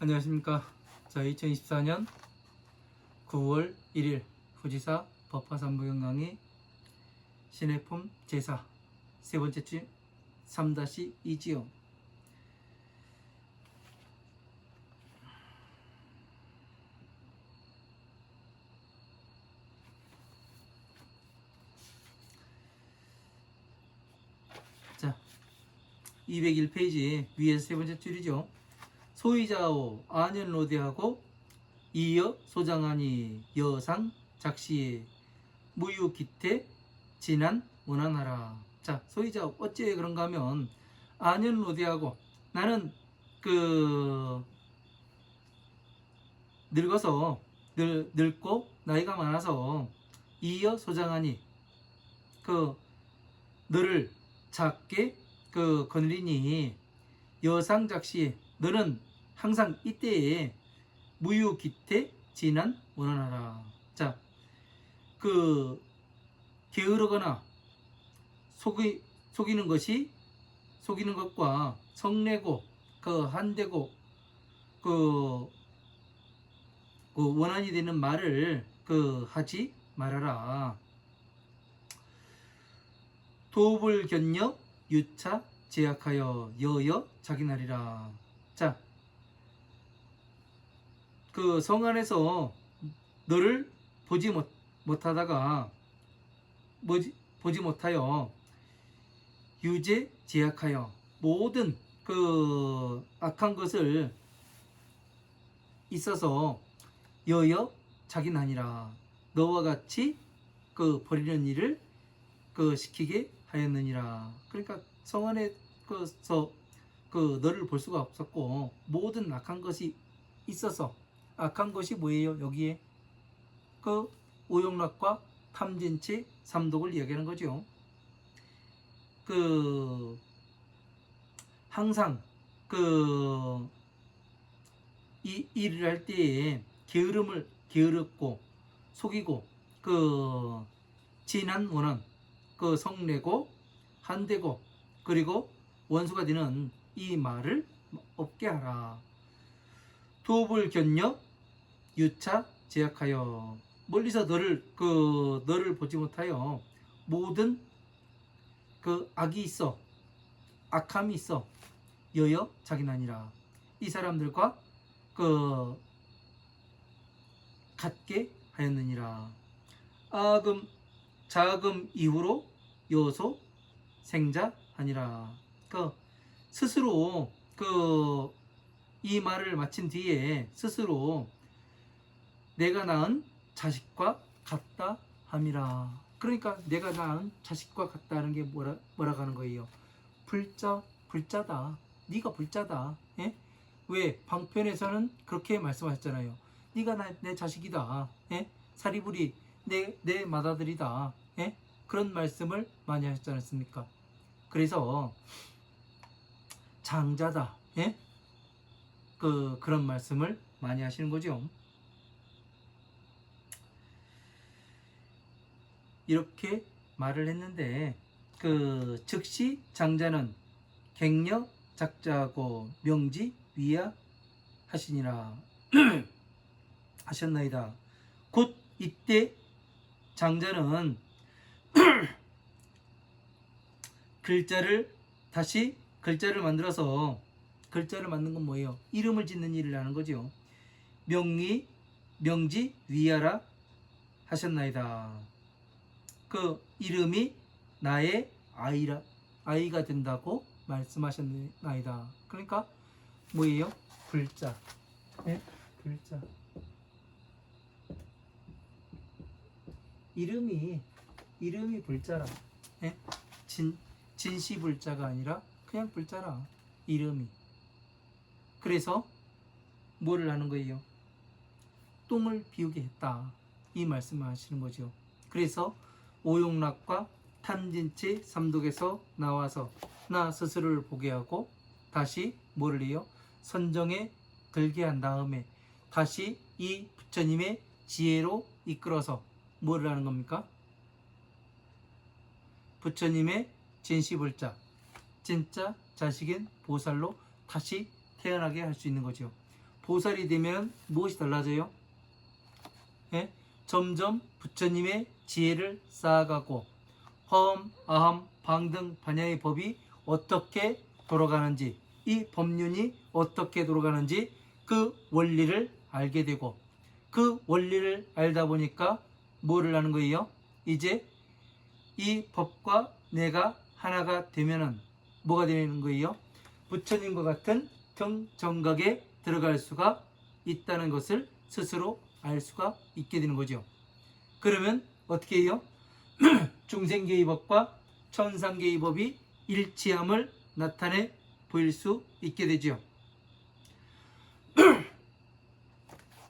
안녕하십니까. 자, 2024년 9월 1일 후지사 법화산부경 강의 신해품 제사 세 번째 주 3-2지요. 자, 201페이지 위에서 세 번째 줄이죠. 소이자오 안연로대하고 이어 소장하니 여상 작시에 무유기태 진한 원한하라. 자, 소이자 어째 그런가 하면 안연로대하고 나는 늙어서 늙고 나이가 많아서 이어 소장하니 너를 작게 거느리니 여상 작시 너는 항상 이때에 무유기태 진한 원한하라. 자, 게으르거나 속이는 것과 성내고 한되고 원한이 되는 말을 하지 말아라. 도읍을 견녀 유차 제약하여 여여 자기나리라. 자, 성 안에서 너를 보지 못하여 유제 제약하여 모든 악한 것을 있어서 여여 자기나니라. 너와 같이 버리는 일을 시키게 하였느니라. 그러니까 성 안에서 너를 볼 수가 없었고 모든 악한 것이 있어서 악한 것이 뭐예요? 여기에 오용락과 탐진치 삼독을 이야기하는 거죠. 항상 이 일을 할 때에 게으르고 속이고 진한 원한 성내고 한되고 그리고 원수가 되는 이 말을 없게 하라. 도읍을 견녀 유차 제약하여 멀리서 너를 보지 못하여 모든 악이 있어 악함이 있어 여여 자기나니라. 이 사람들과 같게 하였느니라. 자금 이후로 요소 생자하니라. 스스로 이 말을 마친 뒤에 스스로 내가 낳은 자식과 같다 함이라. 그러니까 내가 낳은 자식과 같다는 게 뭐라고 하는 거예요? 불자다. 네가 불자다. 예? 왜? 방편에서는 그렇게 말씀하셨잖아요. 네가 내 자식이다. 예? 사리부리 내 맏아들이다. 예? 그런 말씀을 많이 하셨지 않습니까? 그래서 장자다. 예? 그런 말씀을 많이 하시는 거죠. 이렇게 말을 했는데 즉시 장자는 갱녀 작자하고 명지 위야 하시니라. 하셨나이다. 곧 이때 장자는 글자를 만들어서 글자를 만든 건 뭐예요? 이름을 짓는 일을 하는 거죠. 명지 위하라 하셨나이다. 이름이 나의 아이가 된다고 말씀하셨나이다. 그러니까 뭐예요? 불자. 네? 불자. 이름이 불자라. 네? 진시 불자가 아니라 그냥 불자라. 이름이. 그래서 뭐를 하는 거예요? 똥을 비우게 했다. 이 말씀을 하시는 거죠. 그래서 오용락과 탐진치 삼독에서 나와서 나 스스로를 보게 하고 다시 뭐를 해요? 선정에 들게 한 다음에 다시 이 부처님의 지혜로 이끌어서 뭐를 하는 겁니까? 부처님의 진시불자 진짜 자식인 보살로 다시 태어나게 할 수 있는 거죠. 보살이 되면 무엇이 달라져요? 예? 점점 부처님의 지혜를 쌓아가고 화엄, 아함, 방등, 반야의 법이 어떻게 돌아가는지, 이 법륜이 어떻게 돌아가는지 그 원리를 알게 되고, 그 원리를 알다 보니까 뭐를 하는 거예요? 이제 이 법과 내가 하나가 되면은 뭐가 되는 거예요? 부처님과 같은 정각에 들어갈 수가 있다는 것을 스스로 알 수가 있게 되는 거죠. 그러면 어떻게 해요? 중생계의 법과 천상계의 법이 일치함을 나타내 보일 수 있게 되죠.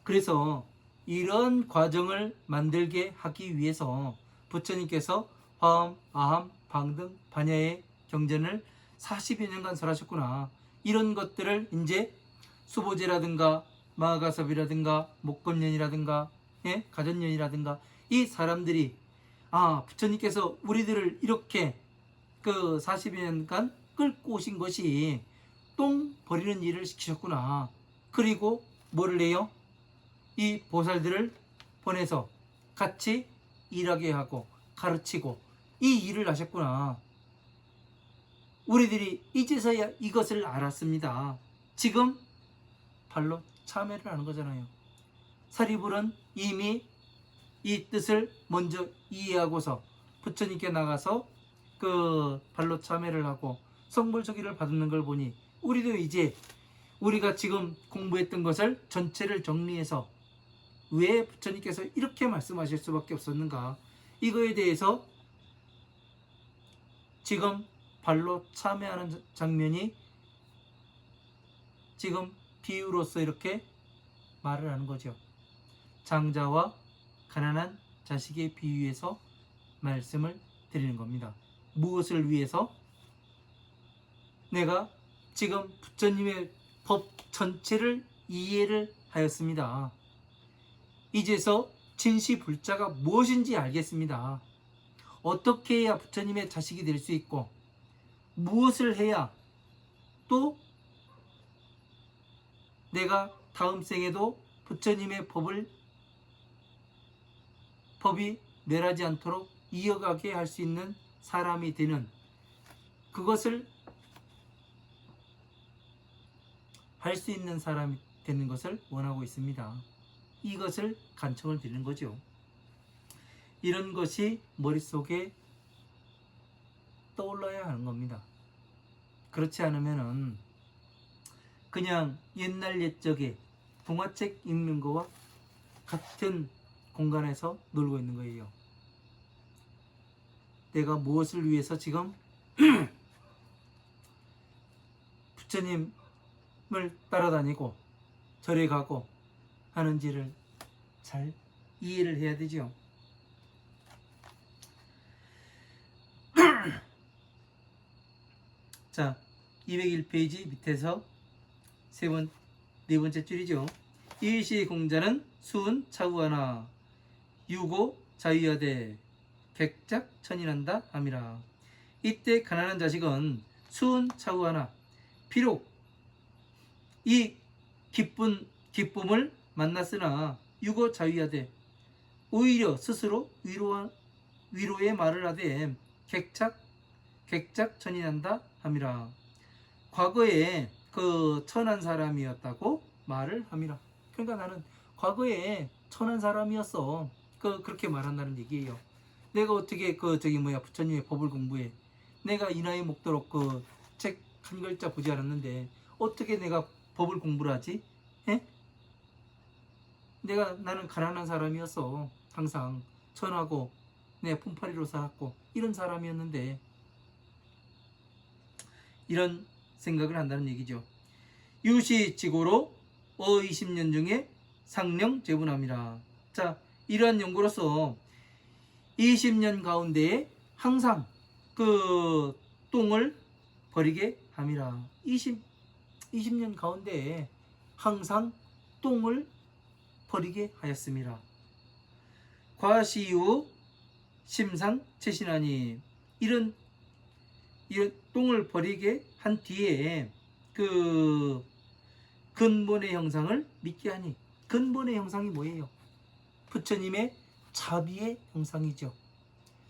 그래서 이런 과정을 만들게 하기 위해서 부처님께서 화엄, 아함, 방등, 반야의 경전을 40여 년간 설하셨구나. 이런 것들을 이제 수보제라든가 마가섭이라든가 목건년이라든가 예? 가전년이라든가 이 사람들이 부처님께서 우리들을 이렇게 그 40여 년간 끌고 오신 것이 똥 버리는 일을 시키셨구나. 그리고 뭐를 해요? 이 보살들을 보내서 같이 일하게 하고 가르치고 이 일을 하셨구나. 우리들이 이제서야 이것을 알았습니다. 지금 발로 참회를 하는 거잖아요. 사리불은 이미 이 뜻을 먼저 이해하고서 부처님께 나가서 그 발로 참회를 하고 성불조기를 받는 걸 보니 우리도 이제 우리가 지금 공부했던 것을 전체를 정리해서 왜 부처님께서 이렇게 말씀하실 수밖에 없었는가, 이거에 대해서 지금 발로 참회하는 장면이 지금 비유로서 이렇게 말을 하는 거죠. 장자와 가난한 자식의 비유에서 말씀을 드리는 겁니다. 무엇을 위해서? 내가 지금 부처님의 법 전체를 이해를 하였습니다. 이제서 진시불자가 무엇인지 알겠습니다. 어떻게 해야 부처님의 자식이 될 수 있고, 무엇을 해야 또 내가 다음 생에도 부처님의 법이 멸하지 않도록 이어가게 할 수 있는 사람이 되는, 그것을 할 수 있는 사람이 되는 것을 원하고 있습니다. 이것을 간청을 드리는 거죠. 이런 것이 머릿속에 떠올라야 하는 겁니다. 그렇지 않으면은 그냥 옛날 옛적에 동화책 읽는 거와 같은 공간에서 놀고 있는 거예요. 내가 무엇을 위해서 지금 부처님을 따라다니고 절에 가고 하는지를 잘 이해를 해야 되죠. 자, 201페이지 밑에서 네 번째 줄이죠. 일시 공자는 수은 차우하나 유고 자유하되 객작 천인한다 함이라. 이때 가난한 자식은 수은 차우하나, 비록 이 기쁨을 만났으나 유고 자유하되, 오히려 스스로 위로의 말을 하되 객작 천인한다 함이라. 과거에 그 천한 사람이었다고 말을 함이라. 그러니까 나는 과거에 천한 사람이었어. 그렇게 말한다는 얘기예요. 내가 어떻게 부처님의 법을 공부해? 내가 이 나이 먹도록 그 책 한 글자 보지 않았는데 어떻게 내가 법을 공부를 하지? 예? 나는 가난한 사람이었어. 항상 천하고 내 품팔이로 살았고 이런 사람이었는데, 이런 생각을 한다는 얘기죠. 유시지고로 20년 중에 상령 제분함이라. 자, 이러한 연구로서 20년 가운데에 항상 그 똥을 버리게 함이라. 20년 가운데에 항상 똥을 버리게 하였습니다. 과시후 심상 채신하니. 이런 똥을 버리게 한 뒤에 그 근본의 형상을 믿게 하니. 근본의 형상이 뭐예요? 부처님의 자비의 형상이죠.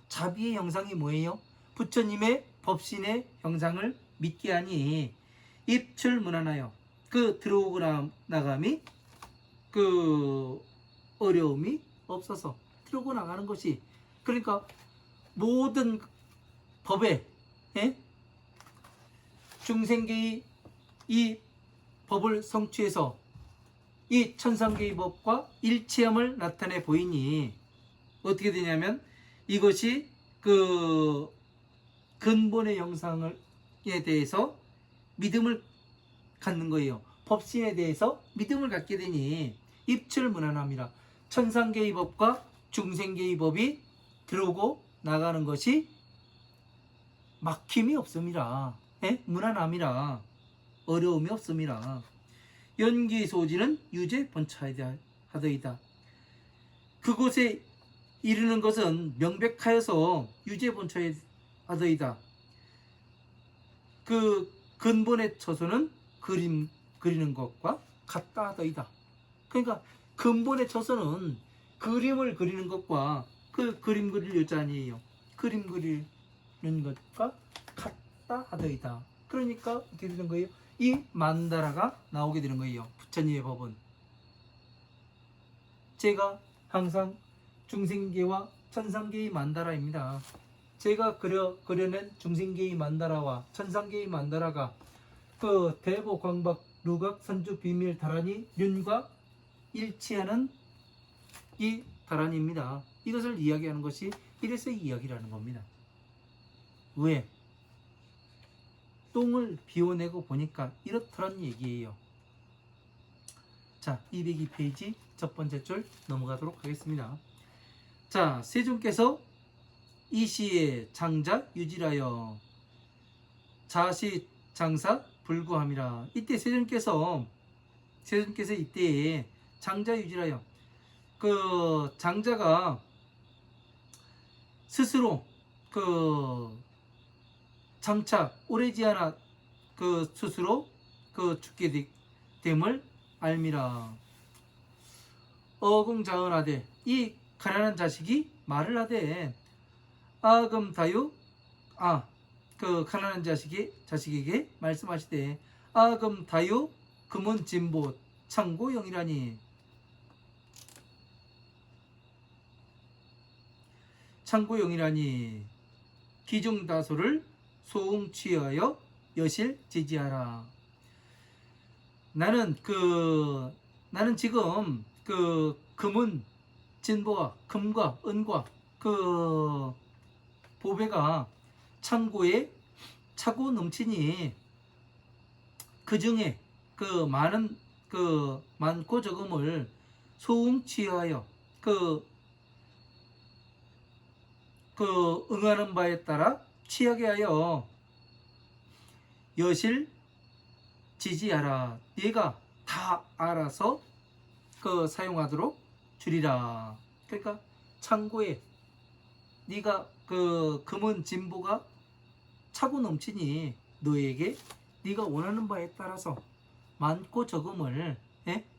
자비의 형상이 뭐예요? 부처님의 법신의 형상을 믿게 하니 입출문안하여 그 들어오고 나감이 그 어려움이 없어서 들어오고 나가는 것이, 그러니까 모든 법에 중생계의 이 법을 성취해서 이 천상계의 법과 일치함을 나타내 보이니 어떻게 되냐면 이것이 그 근본의 형상에 대해서 믿음을 갖는 거예요. 법신에 대해서 믿음을 갖게 되니 입출문안함이라. 천상계의 법과 중생계의 법이 들어오고 나가는 것이 막힘이 없습니다. 무난함이라. 어려움이 없습니다. 연기소지는 유죄 본차하더이다. 그곳에 이르는 것은 명백하여서 유죄 본차하더이다. 그 근본의 처소는 그리는 것과 같다 하더이다. 그러니까 근본의 처소는 그림을 그리는 것과 그 그림 그릴 여자 아니에요. 그림 그리는 것과 같다 하더이다. 그러니까 어떻게 되는 거예요? 이 만다라가 나오게 되는 거예요. 부처님의 법은. 제가 항상 중생계와 천상계의 만다라입니다. 제가 그려낸 중생계의 만다라와 천상계의 만다라가 그 대보 광박 루각 선주 비밀 다란이 윤과 일치하는 이 다란입니다. 이것을 이야기하는 것이 이래서 이야기라는 겁니다. 왜? 똥을 비워내고 보니까 이렇더란 얘기예요. 자, 202페이지 첫 번째 줄 넘어가도록 하겠습니다. 자, 세존께서 이 시에 장자 유지하여 자시 장사 불구함이라. 이때 세존께서 이때에 장자 유지하여 그 장자가 스스로 그 장차 오래지 않아 그 스스로 그 죽게 됨을 알미라. 어공자언하되 이 가난한 자식이 말을 하되 아금다유 그 가난한 자식에게 말씀하시되 아금다유 금은 진보 창고영이라니. 창고영이라니 기중다소를 소웅취하여 여실 지지하라. 나는 지금 그 금은 진보와 금과 은과 그 보배가 창고에 차고 넘치니 그 중에 그 많고 적음을 소웅취하여 그 응하는 바에 따라 취하게 하여 여실 지지하라. 네가 다 알아서 그 사용하도록 주리라. 그러니까 창고에 네가 그 금은 진보가 차고 넘치니 너에게 네가 원하는 바에 따라서 많고 적음을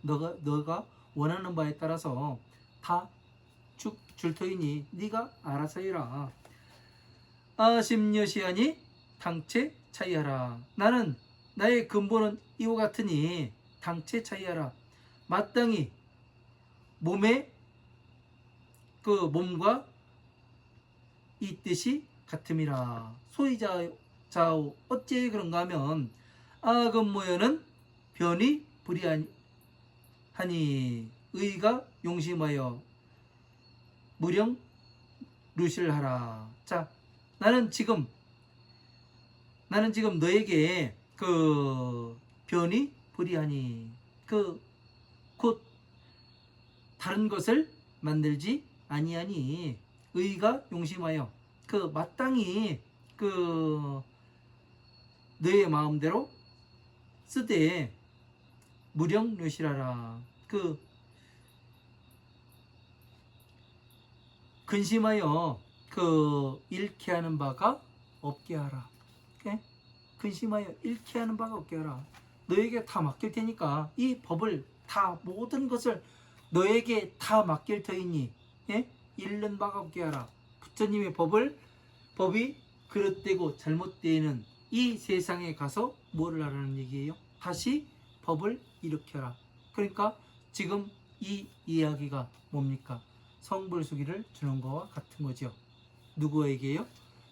너가 원하는 바에 따라서 다 줄 터이니 네가 알아서 해라. 아심여시하니 당체 차이하라. 나는 나의 근본은 이와 같으니 당체 차이하라. 마땅히 몸과 이 뜻이 같음이라. 소이자오 어째 그런가 하면 아금모여는 변이 불이하니 의가 용심하여 무령 루실하라. 자, 나는 지금 너에게 그 변이 불이하니 곧 다른 것을 만들지 아니하니 의가 용심하여 마땅히 너의 마음대로 쓰되 무령 루실하라. 근심하여 잃게 하는 바가 없게 하라. 근심하여 잃게 하는 바가 없게 하라. 너에게 다 맡길 테니까 이 법을 다 모든 것을 너에게 다 맡길 터이니 예? 잃는 바가 없게 하라. 부처님의 법이 그릇되고 잘못되는 이 세상에 가서 뭐를 하라는 얘기예요? 다시 법을 일으켜라. 그러니까 지금 이 이야기가 뭡니까? 성불수기를 주는 거와 같은 거죠. 누구에게요?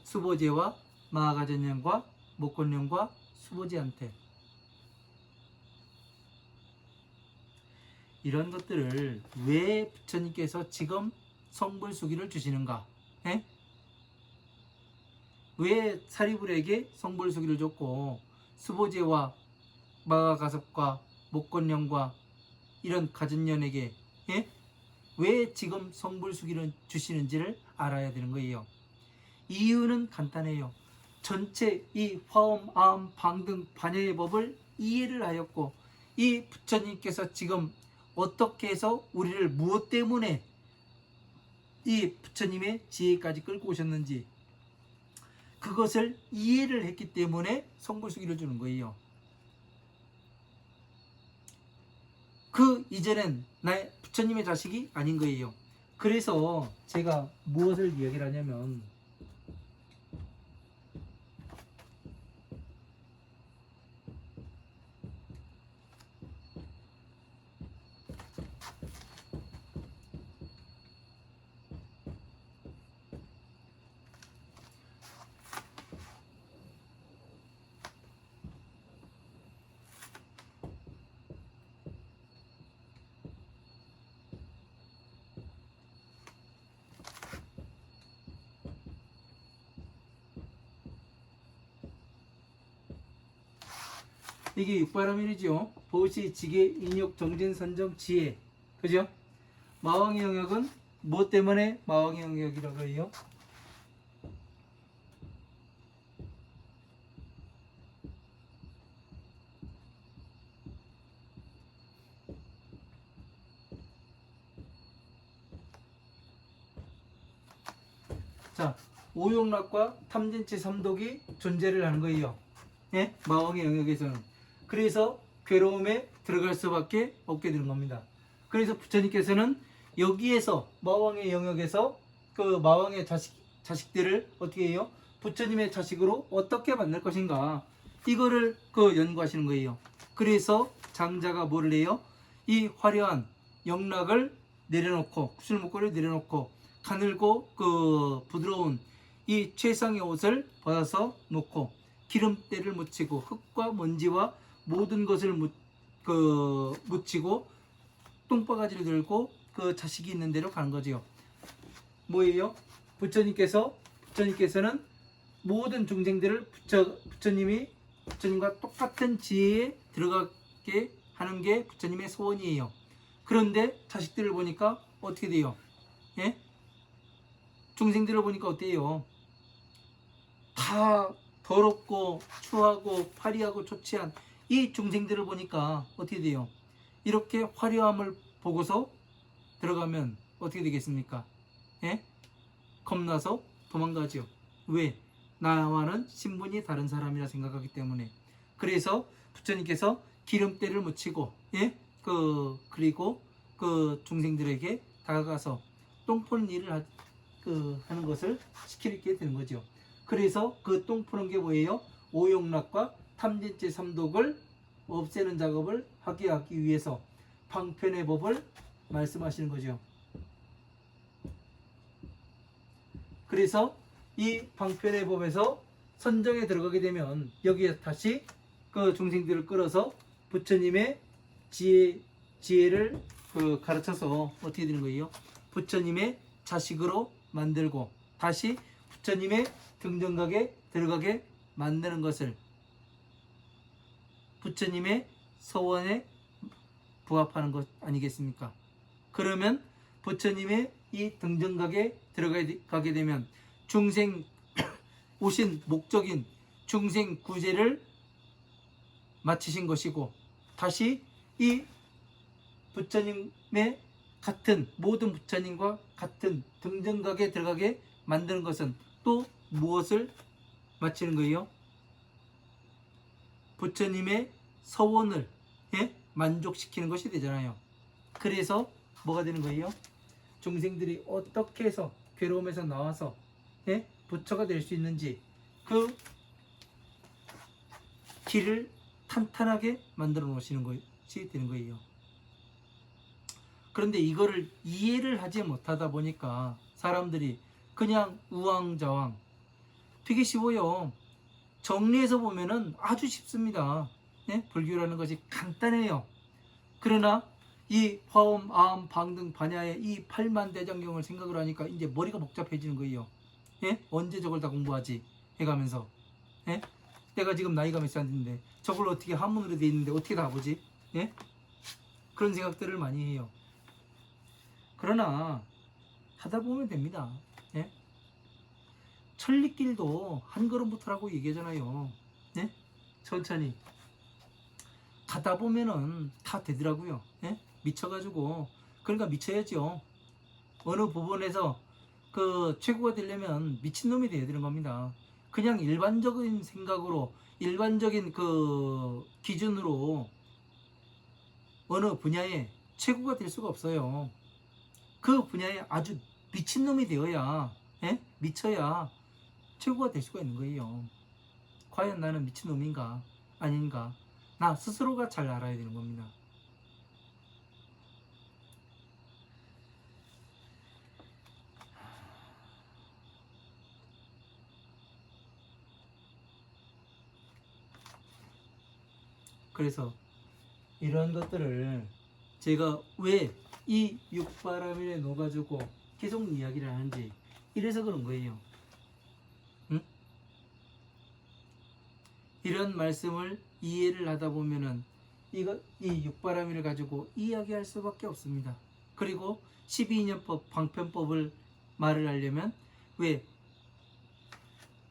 수보제와 마하가전령과 목곤령과 수보제한테. 이런 것들을 왜 부처님께서 지금 성불수기를 주시는가? 에? 왜 사리불에게 성불수기를 줬고 수보제와 마하가섭과 목곤령과 이런 가전년에게 예? 왜 지금 성불수기를 주시는지를 알아야 되는 거예요. 이유는 간단해요. 전체 이 화엄, 아엄, 방등, 반야의 법을 이해를 하였고 이 부처님께서 지금 어떻게 해서 우리를 무엇 때문에 이 부처님의 지혜까지 끌고 오셨는지 그것을 이해를 했기 때문에 성불수기를 주는 거예요. 그 이전엔 나의 부처님의 자식이 아닌 거예요. 그래서 제가 무엇을 이야기를 하냐면 이게 육바라밀이죠. 보시, 지계, 인욕, 정진, 선정, 지혜. 그죠? 마왕의 영역은 무엇 때문에 마왕의 영역이라고 해요? 자, 오욕락과 탐진치 삼독이 존재를 하는 거예요. 예? 마왕의 영역에서는. 그래서 괴로움에 들어갈 수밖에 없게 되는 겁니다. 그래서 부처님께서는 여기에서 마왕의 영역에서 그 마왕의 자식들을 어떻게 해요? 부처님의 자식으로 어떻게 만날 것인가 이거를 그 연구하시는 거예요. 그래서 장자가 뭐를 해요? 이 화려한 영락을 내려놓고 구슬목걸이를 내려놓고 가늘고 그 부드러운 이 최상의 옷을 벗어서 놓고 기름때를 묻히고 흙과 먼지와 모든 것을 묻히고 똥바가지를 들고 그 자식이 있는 대로 가는 거죠. 뭐예요? 부처님께서는 모든 중생들을 부처님과 똑같은 지혜에 들어가게 하는 게 부처님의 소원이에요. 그런데 자식들을 보니까 어떻게 돼요? 예? 중생들을 보니까 어때요? 다 더럽고 추하고 파리하고 초췌한 이 중생들을 보니까 어떻게 돼요? 이렇게 화려함을 보고서 들어가면 어떻게 되겠습니까? 예? 겁나서 도망가죠. 왜? 나와는 신분이 다른 사람이라 생각하기 때문에. 그래서 부처님께서 기름때를 묻히고 예? 그리고 그 중생들에게 다가가서 똥 푸는 일을 하는 것을 시키게 되는 거죠. 그래서 그 똥 푸는 게 뭐예요? 오욕락과 탐진치 삼독을 없애는 작업을 하기 위해서 방편의 법을 말씀하시는 거죠. 그래서 이 방편의 법에서 선정에 들어가게 되면 여기에 다시 그 중생들을 끌어서 부처님의 지혜를 가르쳐서 어떻게 되는 거예요? 부처님의 자식으로 만들고 다시 부처님의 등정각에 들어가게 만드는 것을 부처님의 서원에 부합하는 것 아니겠습니까? 그러면 부처님의 이 등정각에 들어가게 되면 중생 오신 목적인 중생 구제를 마치신 것이고 다시 이 부처님의 같은 모든 부처님과 같은 등정각에 들어가게 만드는 것은 또 무엇을 마치는 거예요? 부처님의 서원을 만족시키는 것이 되잖아요. 그래서 뭐가 되는 거예요? 중생들이 어떻게 해서 괴로움에서 나와서 부처가 될 수 있는지 그 길을 탄탄하게 만들어 놓으시는 것이 되는 거예요. 그런데 이거를 이해를 하지 못하다 보니까 사람들이 그냥 우왕좌왕, 되게 쉬워요. 정리해서 보면은 아주 쉽습니다. 불교라는 것이 간단해요. 그러나 이 화엄, 아엄, 방등, 반야의 이 팔만대장경을 생각을 하니까 이제 머리가 복잡해지는 거예요. 언제 저걸 다 공부하지? 해가면서 내가 지금 나이가 몇 살인데 저걸 어떻게 한문으로 돼 있는데 어떻게 다 보지? 그런 생각들을 많이 해요. 그러나 하다 보면 됩니다. 천리길도 한 걸음부터라고 얘기하잖아요. 천천히 가다 보면은 다 되더라고요. 미쳐가지고, 그러니까 미쳐야죠. 어느 부분에서 그 최고가 되려면 미친놈이 돼야 되는 겁니다. 그냥 일반적인 생각으로, 일반적인 그 기준으로 어느 분야에 최고가 될 수가 없어요. 그 분야에 아주 미친놈이 되어야, 미쳐야 최고가 될 수가 있는 거예요. 과연 나는 미친놈인가 아닌가, 나 스스로가 잘 알아야 되는 겁니다. 그래서 이런 것들을 제가 왜 이 육바라밀에 넣어가지고 계속 이야기를 하는지, 이래서 그런 거예요. 이런 말씀을 이해를 하다 보면은 이 육바라밀을 가지고 이야기할 수밖에 없습니다. 그리고 12인연법 방편법을 말을 하려면 왜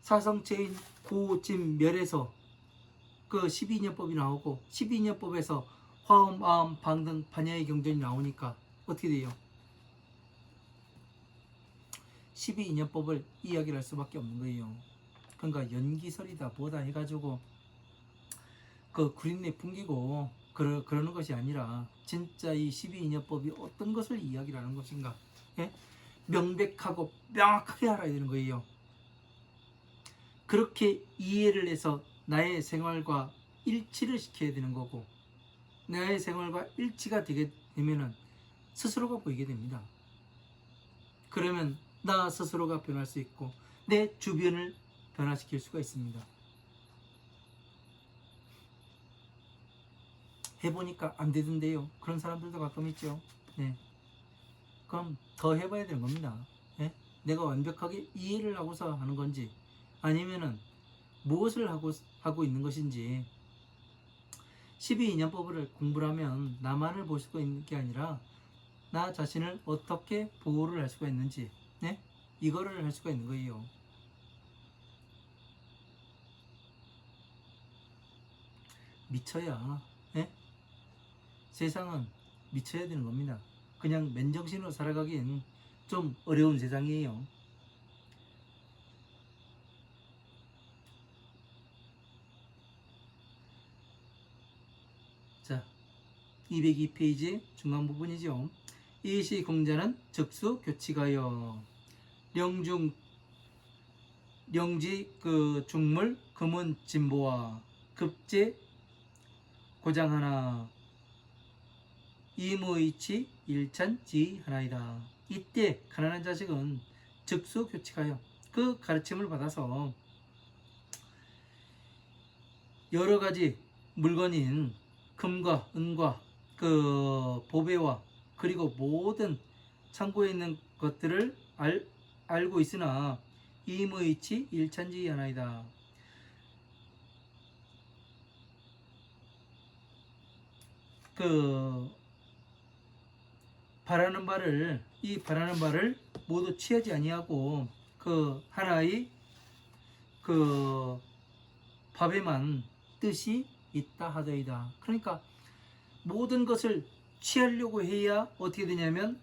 사성체인 고진멸에서 그 12인연법이 나오고 12인연법에서 화엄, 아엄, 방등, 반야의 경전이 나오니까 어떻게 돼요? 12인연법을 이야기를 할 수밖에 없는 거예요. 그러니까 연기설이다 뭐다 해가지고 그 구린내 풍기고 그러는 것이 아니라 진짜 이 12인연법이 어떤 것을 이야기를 하는 것인가, 명백하고 명확하게 알아야 되는 거예요. 그렇게 이해를 해서 나의 생활과 일치를 시켜야 되는 거고, 나의 생활과 일치가 되게 되면은 스스로가 보이게 됩니다. 그러면 나 스스로가 변할 수 있고 내 주변을 변화시킬 수가 있습니다. 해보니까 안 되던데요. 그런 사람들도 가끔 있죠. 그럼 더 해봐야 되는 겁니다. 내가 완벽하게 이해를 하고서 하는 건지, 아니면은 무엇을 하고 있는 것인지. 12인연법을 공부를 하면 나만을 볼 수가 있는 게 아니라 나 자신을 어떻게 보호를 할 수가 있는지, 이거를 할 수가 있는 거예요. 미쳐야, 세상은 미쳐야 되는 겁니다. 그냥 맨정신으로 살아가기엔 좀 어려운 세상이에요. 자, 202페이지 중간 부분이죠. 이시 공자는 즉수 교치가여 영지 그 중물 금은 진보와 급제 고장 하나 이무이치 일찬지 하나이다. 이때 가난한 자식은 즉수 교치가여, 그 가르침을 받아서 여러 가지 물건인 금과 은과 그 보배와 그리고 모든 창고에 있는 것들을 알고 있으나 이무이치 일찬지 하나이다. 그 바라는 바를 모두 취하지 아니하고 그 하나의 그 밥에만 뜻이 있다 하더이다. 그러니까 모든 것을 취하려고 해야 어떻게 되냐면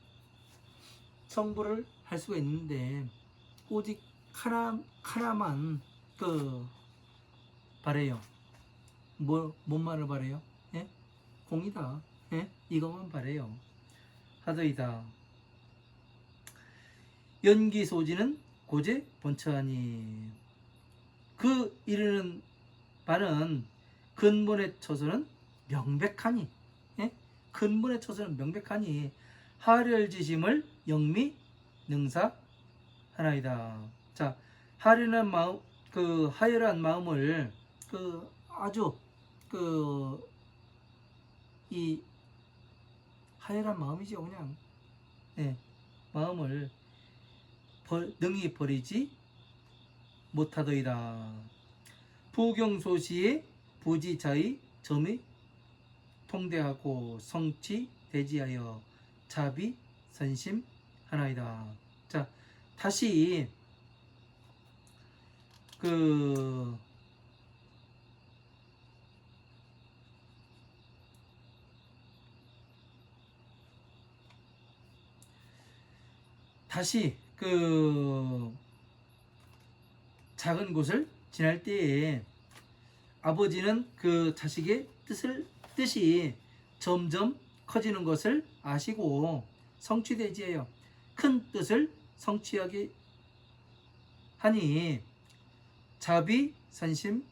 성불을 할 수가 있는데, 오직 하나만 그 바래요. 뭔 말을 바래요? 예? 공이다. 예? 이것만 바래요. 하더이다. 연기 소지는 고제 본처하니. 그 이르는 바는 근본의 처소는 명백하니. 예? 근본의 처소는 명백하니 하려지심을 영미 능사 하나이다. 자, 하려는 마음, 그 하열한 마음을 그 아주 그 이 하열한 마음이죠, 그냥. 예, 마음을 능히 버리지 못하더이다. 부경소시의 부지자의 점이 통대하고 성취 대지하여 자비 선심 하나이다. 자, 다시 작은 곳을 지날 때에 아버지는 그 자식의 뜻이 점점 커지는 것을 아시고 성취되지요. 큰 뜻을 성취하게 하니 자비 선심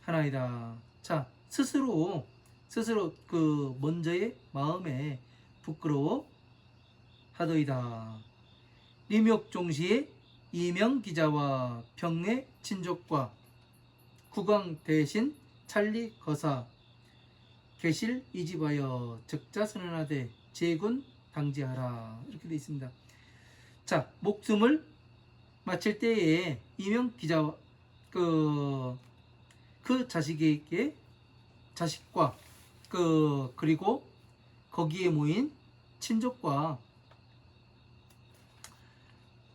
하나이다. 자, 스스로 그 먼저의 마음에 부끄러워 하더이다. 림욕종시의 이명 기자와 병내 친족과 국왕 대신 찰리 거사 계실 이집하여 적자선언하되 제군 당지하라. 이렇게 되어 있습니다. 자, 목숨을 마칠 때에 이명 기자와 그 자식과 그리고 거기에 모인 친족과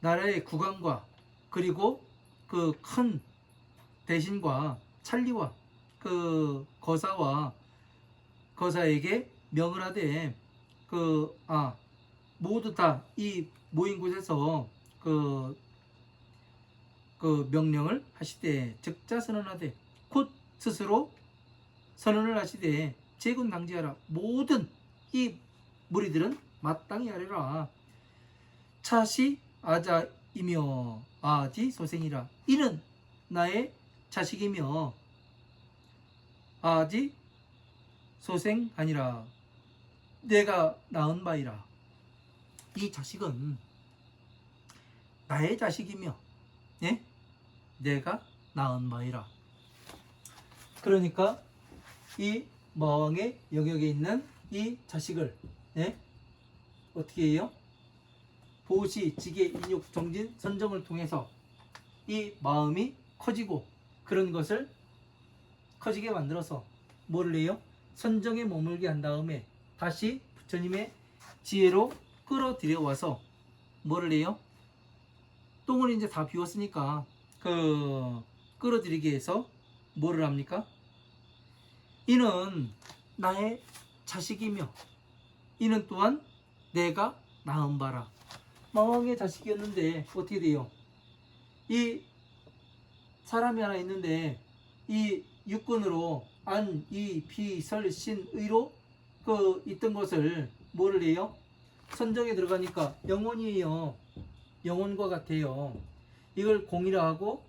나라의 국왕과 그리고 그 큰 대신과 찰리와 그 거사에게 명을 하되 모두 다 이 모인 곳에서 그 명령을 하시되 적자선언하되 곧 스스로 선언을 하시되 제군 당지하라. 모든 이 무리들은 마땅히 하리라. 차시 아자이며 아지 소생이라. 이는 나의 자식이며 아지 소생 아니라 내가 낳은 바이라. 이 자식은 나의 자식이며 예? 내가 낳은 바이라. 그러니까 이 마왕의 영역에 있는 이 자식을 예? 어떻게 해요? 보시, 지계, 인욕, 정진, 선정을 통해서 이 마음이 커지고 그런 것을 커지게 만들어서 뭐를 해요? 선정에 머물게 한 다음에 다시 부처님의 지혜로 끌어들여 와서 뭐를 해요? 똥을 이제 다 비웠으니까 끌어들이게 해서 뭐를 합니까? 이는 나의 자식이며 이는 또한 내가 낳은 바라. 마왕의 자식이었는데 어떻게 돼요? 이 사람이 하나 있는데 이 육군으로 안, 이, 비, 설, 신, 의로 있던 것을 뭐를 해요? 선정에 들어가니까 영혼이에요. 영혼과 같아요. 이걸 공이라 하고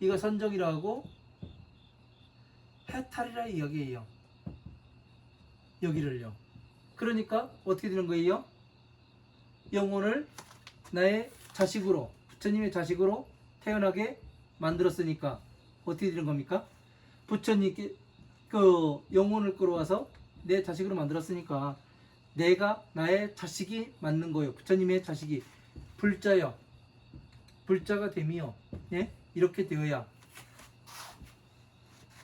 이거 선정이라 하고 해탈이라 이야기해요. 여기를요. 그러니까 어떻게 되는 거예요? 영혼을 나의 자식으로, 부처님의 자식으로 태어나게 만들었으니까 어떻게 되는 겁니까? 부처님께 영혼을 끌어와서 내 자식으로 만들었으니까 내가 나의 자식이 맞는 거예요. 부처님의 자식이 불자요. 불자가 됨이요. 예? 이렇게 되어야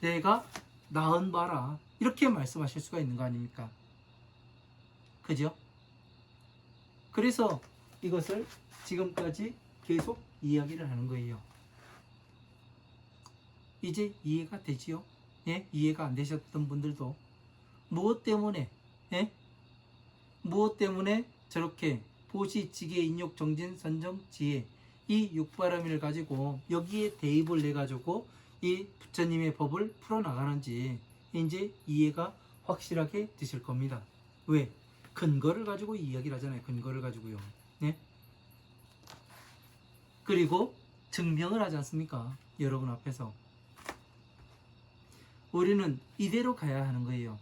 내가 낳은 바라. 이렇게 말씀하실 수가 있는 거 아닙니까? 그죠? 그래서 이것을 지금까지 계속 이야기를 하는 거예요. 이제 이해가 되지요? 예? 이해가 안 되셨던 분들도 무엇 때문에 저렇게 보시, 지계, 인욕, 정진, 선정, 지혜 이 육바라밀을 가지고 여기에 대입을 내 가지고 이 부처님의 법을 풀어나가는지 이제 이해가 확실하게 되실 겁니다. 왜? 근거를 가지고 이야기를 하잖아요. 근거를 가지고요. 네? 그리고 증명을 하지 않습니까? 여러분 앞에서. 우리는 이대로 가야 하는 거예요.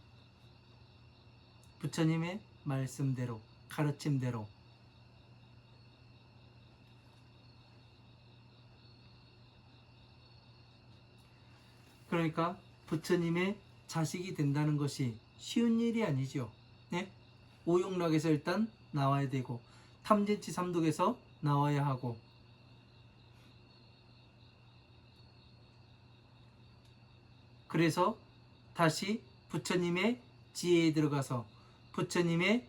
부처님의 말씀대로, 가르침대로. 그러니까 부처님의 자식이 된다는 것이 쉬운 일이 아니죠. 네? 오용락에서 일단 나와야 되고, 탐진치 삼독에서 나와야 하고, 그래서 다시 부처님의 지혜에 들어가서 부처님의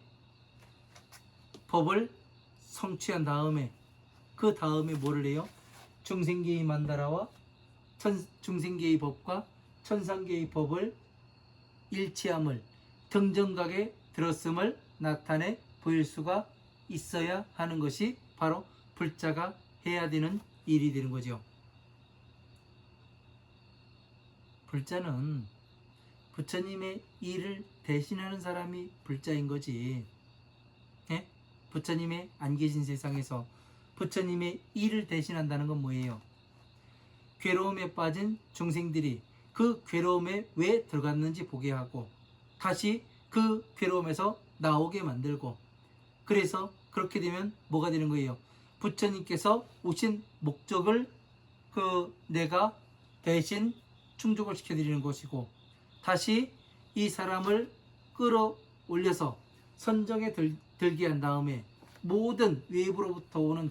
법을 성취한 다음에, 그 다음에 뭐를 해요? 중생계의 만다라와 중생계의 법과 천상계의 법을 일치함을, 등정각에 들었음을 나타내 보일 수가 있어야 하는 것이 바로 불자가 해야 되는 일이 되는 거죠. 불자는 부처님의 일을 대신하는 사람이 불자인 거지. 예? 부처님의 안 계신 세상에서 부처님의 일을 대신한다는 건 뭐예요? 괴로움에 빠진 중생들이 그 괴로움에 왜 들어갔는지 보게 하고, 다시 그 괴로움에서 나오게 만들고, 그래서 그렇게 되면 뭐가 되는 거예요? 부처님께서 오신 목적을 내가 대신 충족을 시켜드리는 것이고, 다시 이 사람을 끌어올려서 선정에 들게 한 다음에 모든 외부로부터 오는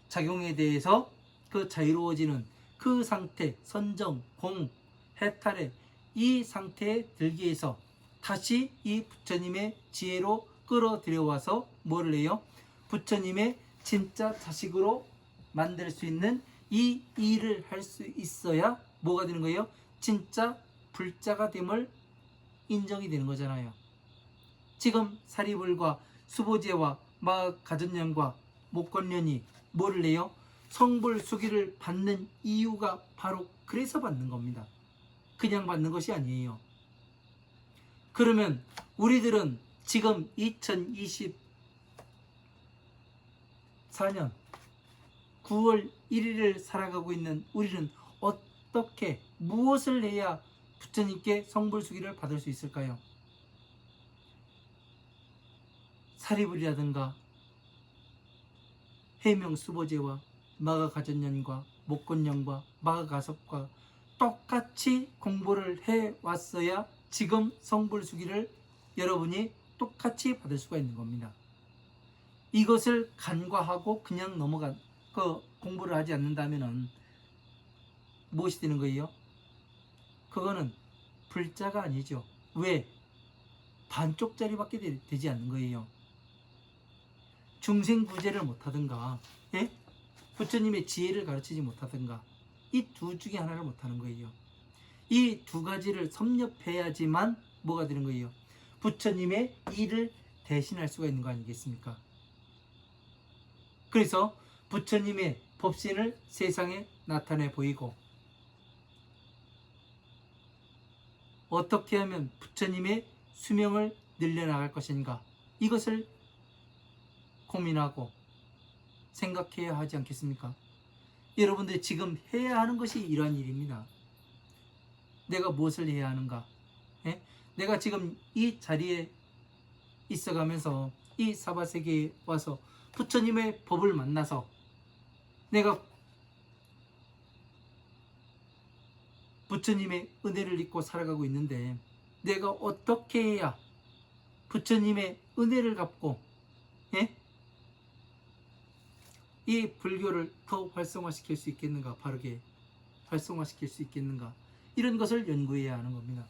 작용에 대해서 그 자유로워지는 그 상태, 선정, 공, 해탈의 이 상태에 들기 위해서 다시 이 부처님의 지혜로 끌어들여와서 뭐를 해요? 부처님의 진짜 자식으로 만들 수 있는 이 일을 할 수 있어야 뭐가 되는 거예요? 진짜 불자가 됨을 인정이 되는 거잖아요. 지금 사리불과 수보제와 마가전년과 목건년이 뭐를 해요? 성불수기를 받는 이유가 바로 그래서 받는 겁니다. 그냥 받는 것이 아니에요. 그러면 우리들은 지금 2024년 9월 1일을 살아가고 있는 우리는 어떻게, 무엇을 해야 부처님께 성불수기를 받을 수 있을까요? 사리불이라든가 해명수보제와 마가가전년과 목건년과 마가가섭과 똑같이 공부를 해왔어야 지금 성불수기를 여러분이 똑같이 받을 수가 있는 겁니다. 이것을 간과하고 그냥 공부를 하지 않는다면 무엇이 되는 거예요? 그거는 불자가 아니죠. 왜? 반쪽짜리밖에 되지 않는 거예요. 중생구제를 못하든가, 예? 부처님의 지혜를 가르치지 못하든가, 이 두 중에 하나를 못하는 거예요. 이 두 가지를 섭렵해야지만 뭐가 되는 거예요? 부처님의 일을 대신할 수가 있는 거 아니겠습니까? 그래서 부처님의 법신을 세상에 나타내 보이고, 어떻게 하면 부처님의 수명을 늘려나갈 것인가, 이것을 고민하고 생각해야 하지 않겠습니까? 여러분들이 지금 해야 하는 것이 이러한 일입니다. 내가 무엇을 해야 하는가? 예? 내가 지금 이 자리에 있어가면서 이 사바세계에 와서 부처님의 법을 만나서 내가 부처님의 은혜를 입고 살아가고 있는데, 내가 어떻게 해야 부처님의 은혜를 갚고, 예? 이 불교를 더 활성화시킬 수 있겠는가, 바르게 활성화시킬 수 있겠는가, 이런 것을 연구해야 하는 겁니다.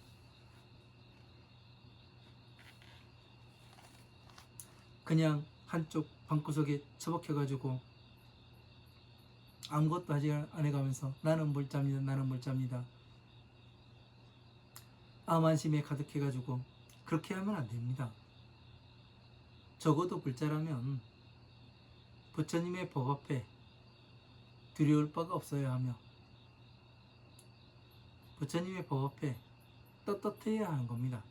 그냥 한쪽 방구석에 처박혀가지고 아무것도 하지 안 해가면서 나는 몰자입니다, 나는 몰자입니다, 암안심에 가득해가지고 그렇게 하면 안 됩니다. 적어도 불자라면 부처님의 법 앞에 두려울 바가 없어야 하며, 부처님의 법 앞에 떳떳해야 하는 겁니다.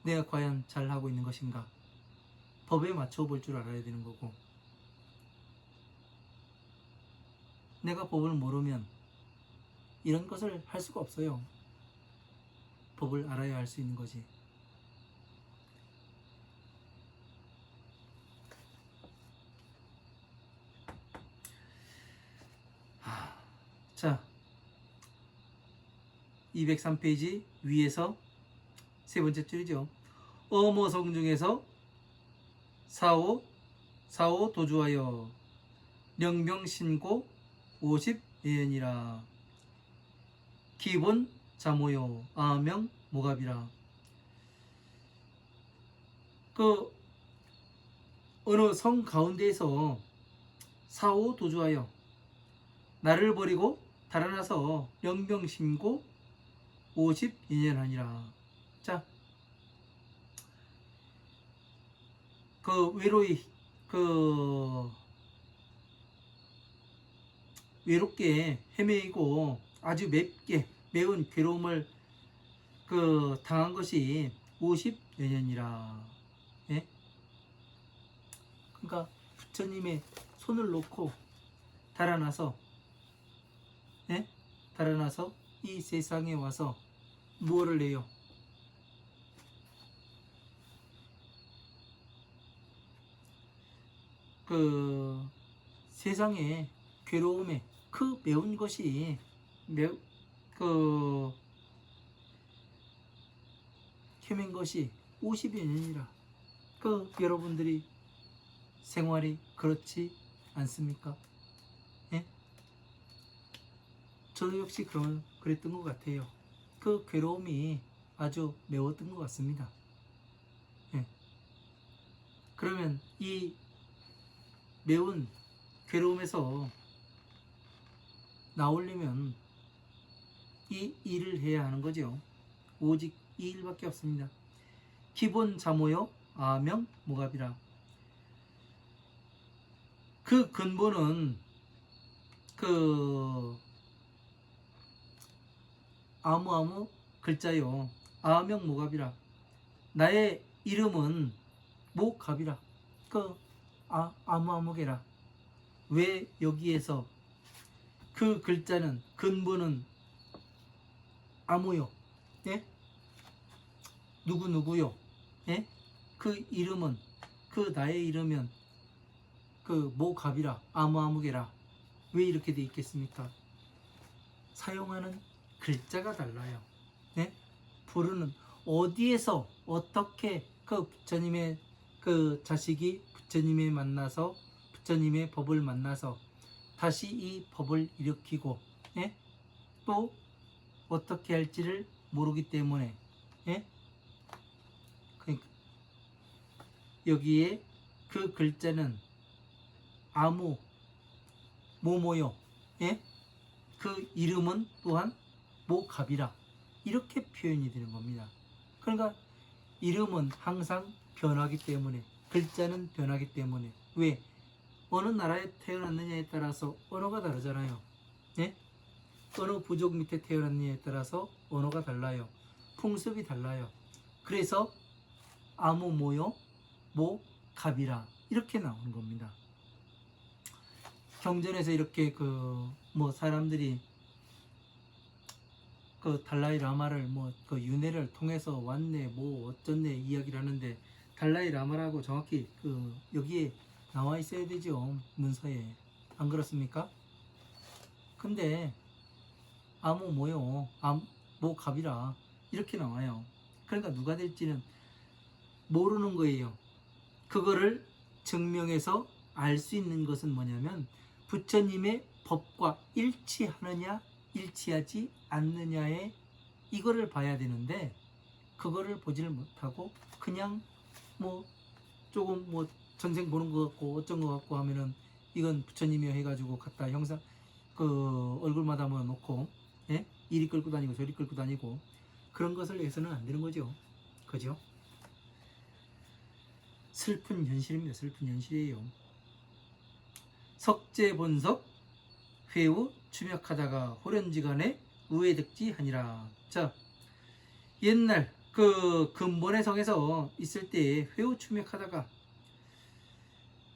내가 과연 잘하고 있는 것인가? 법에 맞춰 볼 줄 알아야 되는 거고, 내가 법을 모르면 이런 것을 할 수가 없어요. 법을 알아야 할 수 있는 거지. 자, 203페이지 위에서 세 번째 줄이죠. 어모성 중에서 사오 도주하여 명명신고 50예언이라. 기본 자모요 아명 모갑이라. 그 어느 성 가운데에서 사오 도주하여 나를 버리고 달아나서 명명신고 50예년 하니라. 자, 그 외롭게 헤매이고 아주 맵게 매운 괴로움을 당한 것이 50여 년이라. 예? 그러니까 부처님의 손을 놓고 달아나서, 예? 달아나서 이 세상에 와서 무엇을 해요? 세상에 괴로움에 매운 것이 헤맨 것이 50여 년이라. 여러분들이 생활이 그렇지 않습니까? 예? 저도 역시 그랬던 것 같아요. 괴로움이 아주 매웠던 것 같습니다. 예. 그러면 이 매운 괴로움에서 나오려면 이 일을 해야 하는 거죠. 오직 이 일밖에 없습니다. 기본 자모요 아명 모갑이라. 그 근본은 아무 글자요 아명 모갑이라. 나의 이름은 모갑이라. 아무개라. 왜 여기에서 그 글자는 근본은 아무요, 예? 누구요, 예? 그 이름은 나의 이름은 모갑이라 아무개라. 왜 이렇게 돼 있겠습니까? 사용하는 글자가 달라요. 예? 부르는 어디에서 어떻게 부처님의 자식이 부처님의 만나서 부처님의 법을 만나서 다시 이 법을 일으키고, 예? 또 어떻게 할지를 모르기 때문에, 예? 그러니까 여기에 그 글자는 아무 모모요, 예? 그 이름은 또한 모갑이라. 이렇게 표현이 되는 겁니다. 그러니까 이름은 항상 변하기 때문에, 글자는 변하기 때문에. 왜? 어느 나라에 태어났느냐에 따라서 언어가 다르잖아요. 예? 어느 부족 밑에 태어났느냐에 따라서 언어가 달라요. 풍습이 달라요. 그래서 아무 모요 모갑이라 이렇게 나오는 겁니다. 경전에서 이렇게 사람들이 달라이 라마를 윤회를 통해서 왔네 어쩌네 이야기를 하는데, 달라이 라마라고 정확히 여기에 나와 있어야 되죠. 문서에. 안 그렇습니까? 근데 아무 모요 모갑이라 이렇게 나와요. 그러니까 누가 될지는 모르는 거예요. 그거를 증명해서 알 수 있는 것은 뭐냐면 부처님의 법과 일치하느냐 일치하지 않느냐에 이거를 봐야 되는데, 그거를 보지를 못하고 그냥 조금 전생 보는 것 같고 어쩐 것 같고 하면은 이건 부처님이요 해가지고 갖다 형상 얼굴마다 놓고, 예? 이리 끌고 다니고 저리 끌고 다니고 그런 것을 해서는 안 되는 거죠. 그죠? 슬픈 현실입니다. 슬픈 현실이에요. 석재본석 회우 추脈하다가 호련지간에 우회득지하니라. 자, 옛날 그 근본의 성에서 있을 때 회우추맥하다가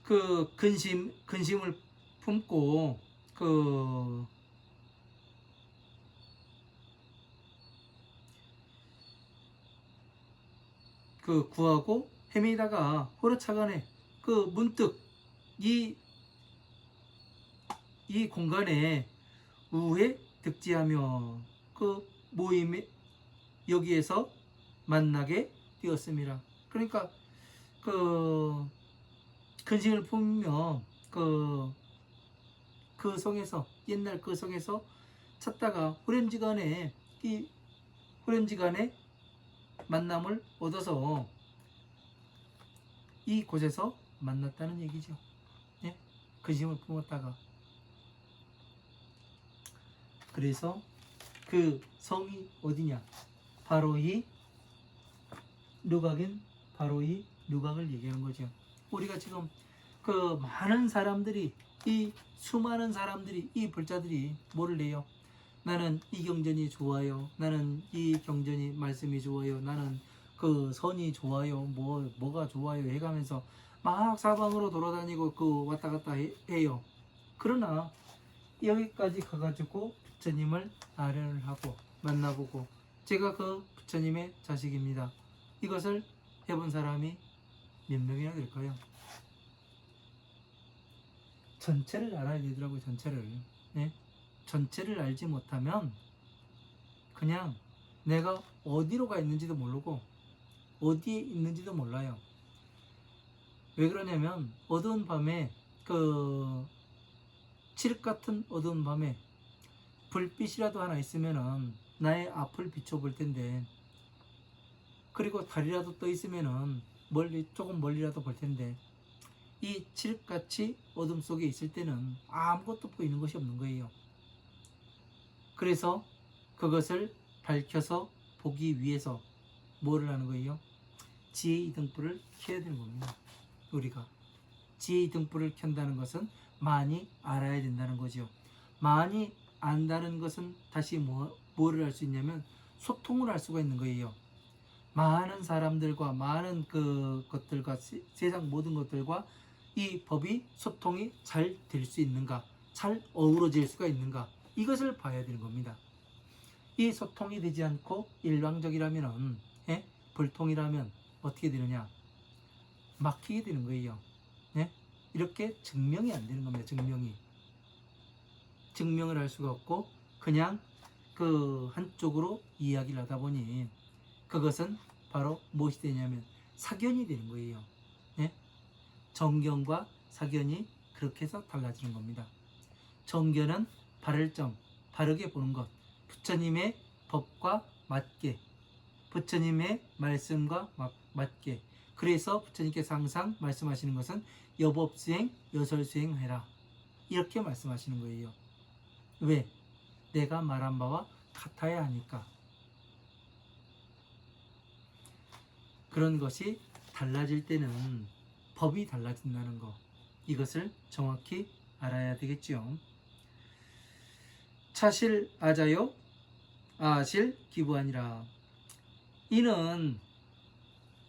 그 근심을 품고 그 구하고 헤매다가 호러차간에 그 문득 이 공간에 우회 득지하며 그 모임에 여기에서 만나게 되었습니다. 그러니까 그 근심을 품으며 그 성에서 옛날 그 성에서 찾다가 후렴지간에 만남을 얻어서 이 곳에서 만났다는 얘기죠. 예? 근심을 품었다가. 그래서 그 성이 어디냐? 바로 이 누각인 바로 이 누각을 얘기하는 거죠. 우리가 지금 그 많은 사람들이 이 수많은 사람들이 이 불자들이 뭐를 내요? 나는 이 경전이 좋아요. 나는 이 경전이 말씀이 좋아요. 나는 그 선이 좋아요. 뭐가 좋아요 해가면서 막 사방으로 돌아다니고 그 왔다 갔다 해요. 그러나 여기까지 가가지고 부처님을 아련을 하고 만나보고 제가 그 부처님의 자식입니다. 이것을 해본 사람이 몇 명이나 될까요? 전체를 알아야 되더라고요. 전체를. 네? 전체를 알지 못하면 그냥 내가 어디로 가 있는지도 모르고 어디에 있는지도 몰라요. 왜 그러냐면 어두운 밤에 그 칠흑 같은 어두운 밤에 불빛이라도 하나 있으면은 나의 앞을 비춰볼 텐데, 그리고 달이라도 떠 있으면은 조금 멀리라도 볼 텐데, 이 칠흑같이 어둠 속에 있을 때는 아무것도 보이는 것이 없는 거예요. 그래서 그것을 밝혀서 보기 위해서 뭐를 하는 거예요? 지혜의 등불을 켜야 되는 겁니다. 우리가 지혜의 등불을 켠다는 것은 많이 알아야 된다는 거죠. 많이 안다는 것은 다시 뭐를 할 수 있냐면 소통을 할 수가 있는 거예요. 많은 사람들과 많은 것들과 세상 모든 것들과 이 법이 소통이 잘 될 수 있는가, 잘 어우러질 수가 있는가, 이것을 봐야 되는 겁니다. 이 소통이 되지 않고 일방적이라면, 불통이라면 어떻게 되느냐? 막히게 되는 거예요. 이렇게 증명이 안 되는 겁니다. 증명을 할 수가 없고 그냥 그 한쪽으로 이야기를 하다 보니 그것은 바로 무엇이 되냐면 사견이 되는 거예요. 정견과 사견이 그렇게 해서 달라지는 겁니다. 정견은 바를 점, 바르게 보는 것, 부처님의 법과 맞게, 부처님의 말씀과 맞게. 그래서 부처님께서 항상 말씀하시는 것은 여법수행, 여설수행해라, 이렇게 말씀하시는 거예요. 왜? 내가 말한 바와 같아야 하니까. 그런 것이 달라질 때는 법이 달라진다는 거, 이것을 정확히 알아야 되겠죠. 차실 아자요 아실 기부하니라. 이는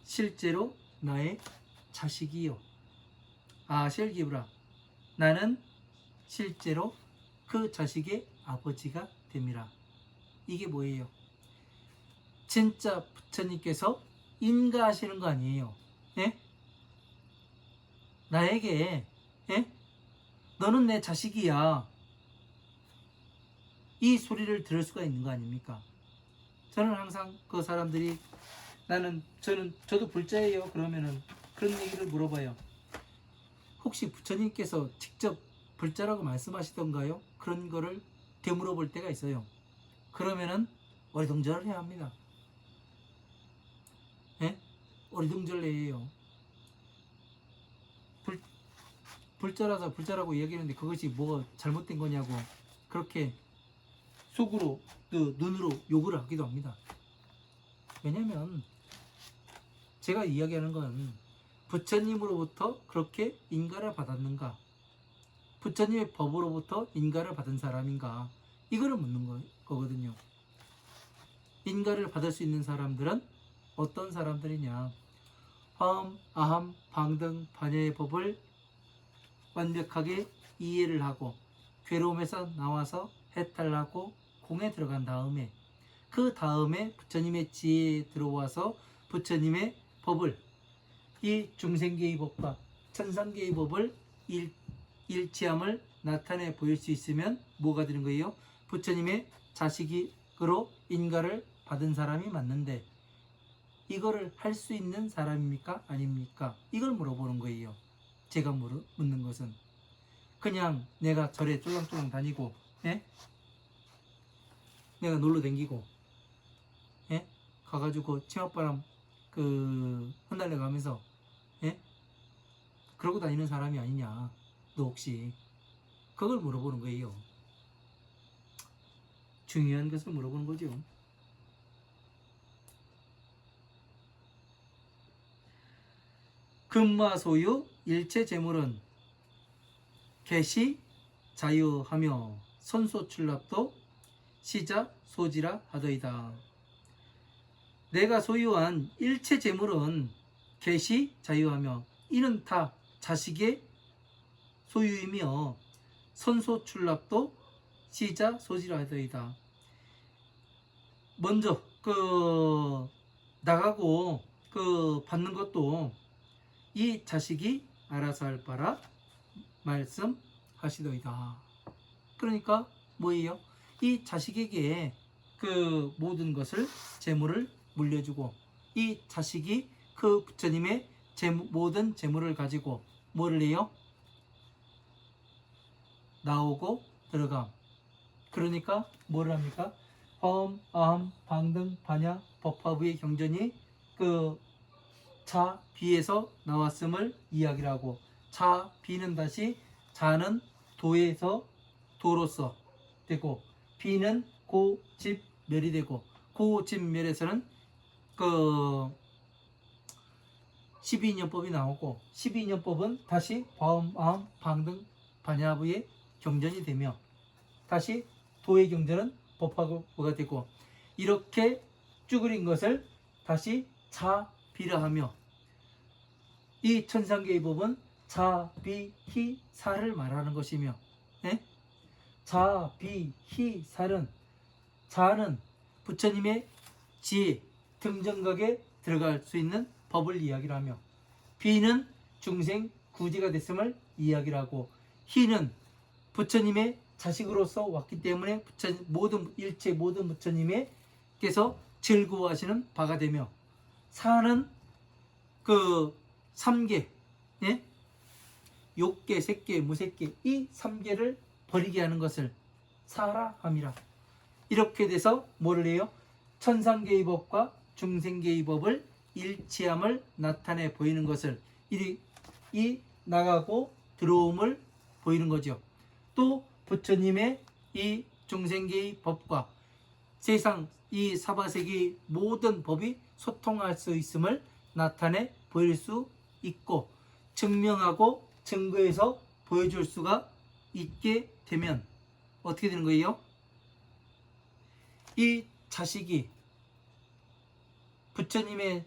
실제로 나의 자식이요. 아실 기부라. 나는 실제로 그 자식의 아버지가 됨이라. 이게 뭐예요? 진짜 부처님께서 인가하시는 거 아니에요. 나에게 너는 내 자식이야, 이 소리를 들을 수가 있는 거 아닙니까? 저는 항상 그 사람들이 저도 불자예요 그러면은 그런 얘기를 물어봐요. 혹시 부처님께서 직접 불자라고 말씀하시던가요? 그런 거를 되물어 볼 때가 있어요. 그러면은 어리둥절을 해야 합니다. 어리둥절을 해요. 불자라서 불자라고 얘기하는데 그것이 뭐가 잘못된 거냐고 그렇게 속으로 눈으로 욕을 하기도 합니다. 왜냐면 제가 이야기하는 건 부처님으로부터 그렇게 인가를 받았는가, 부처님의 법으로부터 인가를 받은 사람인가, 이거를 묻는 거거든요. 인가를 받을 수 있는 사람들은 어떤 사람들이냐? 화엄, 아함, 방등, 반야의 법을 완벽하게 이해를 하고 괴로움에서 나와서 해탈하고 공에 들어간 다음에 그 다음에 부처님의 지혜에 들어와서 부처님의 법을 이 중생계의 법과 천상계의 법을 일치함을 나타내 보일 수 있으면 뭐가 되는 거예요? 부처님의 자식으로 인가를 받은 사람이 맞는데 이거를 할 수 있는 사람입니까? 아닙니까? 이걸 물어보는 거예요. 제가 묻는 것은 그냥 내가 절에 쫄랑쫄랑 다니고 내가 놀러 댕기고 가가지고 치맛바람 흩날려 가면서 그러고 다니는 사람이 아니냐, 너 혹시? 그걸 물어보는 거예요. 중요한 것을 물어보는 거죠. 금마 소유 일체 재물은 개시 자유하며 선소출납도 시자 소지라 하더이다. 내가 소유한 일체 재물은 개시 자유하며 이는 다 자식의 소유이며 선소출납도 시자 소지라 하더이다. 먼저 나가고 받는 것도 이 자식이 알아서 할 바라 말씀하시더이다. 그러니까 뭐예요? 이 자식에게 모든 것을 재물을 물려주고 이 자식이 그 부처님의 모든 재물을 가지고 뭐를 해요? 나오고 들어감. 그러니까 뭐를 합니까? 화엄, 아함, 방등, 반야, 법화부의 경전이 자, 비에서 나왔음을 이야기를 하고 자, 비는 다시 자는 도에서 도로서 되고 비는 고, 집, 멸이 되고 고, 집, 멸에서는 12인연법이 나오고 12인연법은 다시 화엄, 아함, 방등, 반야부의 경전이 되며 다시 도의 경전은 법화부가 되고 이렇게 쭈그린 것을 다시 자, 비라 하며 이 천상계의 법은 자, 비, 히, 사를 말하는 것이며 자, 비, 히, 살은 자는 부처님의 지혜, 등정각에 들어갈 수 있는 법을 이야기를 하며 비는 중생 구제가 됐음을 이야기를 하고 희는 부처님의 자식으로서 왔기 때문에 일체 모든 부처님께서 즐거워하시는 바가 되며 사는 삼계, 욕계, 색계, 무색계 이 삼계를 버리게 하는 것을 사라 함이라. 이렇게 돼서 뭐를 해요? 천상계의 법과 중생계의 법을 일치함을 나타내 보이는 것을 이 나가고 들어옴을 보이는 거죠. 또 부처님의 이 중생계의 법과 세상 이 사바세계의 모든 법이 소통할 수 있음을 나타내 보일 수 있고 증명하고 증거해서 보여줄 수가 있게 되면 어떻게 되는 거예요? 이 자식이 부처님의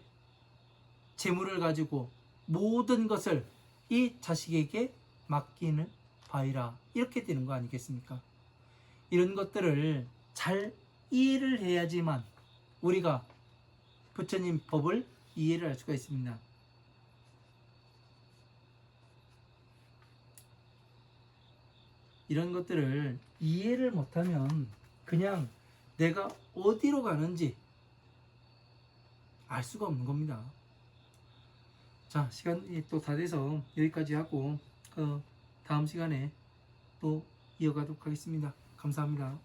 재물을 가지고 모든 것을 이 자식에게 맡기는 바이라 이렇게 되는 거 아니겠습니까? 이런 것들을 잘 이해를 해야지만 우리가 부처님 법을 이해를 할 수가 있습니다. 이런 것들을 이해를 못하면 그냥 내가 어디로 가는지 알 수가 없는 겁니다. 자, 시간이 또 다 돼서 여기까지 하고 다음 시간에 또 이어가도록 하겠습니다. 감사합니다.